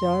4